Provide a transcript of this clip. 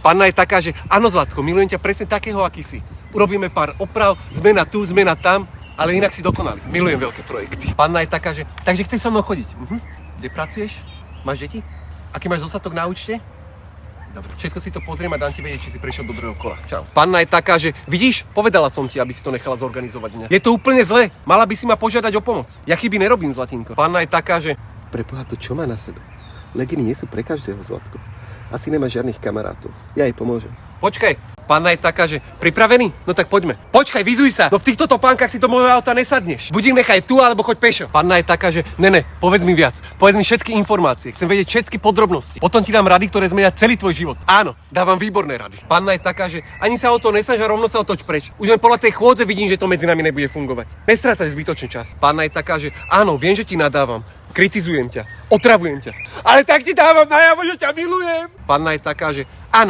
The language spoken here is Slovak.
Panna je taká, že áno Zlatko, milujem ťa presne takého, aký si. Urobíme pár oprav, zmena tu, zmena tam, ale inak si dokonali. Milujem veľké projekty. Panna je taká, že takže chceš so mnou chodiť. Kde pracuješ? Máš deti? Aký máš dostatok na účte? Dobre, všetko si to pozriem a dám ti vedieť, či si prešiel do druhého kola. Čau. Panna je taká, že vidíš, povedala som ti, aby si to nechala zorganizovať mňa. Je to úplne zle. Mala by si ma požiadať o pomoc. Ja chyby nerobím, Zlatinko. Panna je taká, že preboha, to čo má na sebe? Leginy nie sú pre každého, Zlatko. Asi nemá žiadnych kamarátov. Ja jej pomôžem. Počkaj, panna je taká, že pripravený? No tak poďme. Počkaj, vyzuj sa. No v týchto topánkach si do môjho auta nesadneš. Buď ich nechaj tu, alebo choď pešo. Panna je taká, že ne, povedz mi viac. Povedz mi všetky informácie. Chcem vedieť všetky podrobnosti. Potom ti dám rady, ktoré zmenia celý tvoj život. Áno, dávam výborné rady. Panna je taká, že ani sa o to nesnaž a rovno sa otoč preč. Už len podľa tej chôdze vidím, že to medzi nami nebude fungovať. Nestrácaj zbytočný čas. Panna je taká, že áno, viem, že ti nadávam. Kritizujem ťa, otravujem ťa. Ale tak ti dávam najavo, že ťa milujem. Panna je taká, že áno,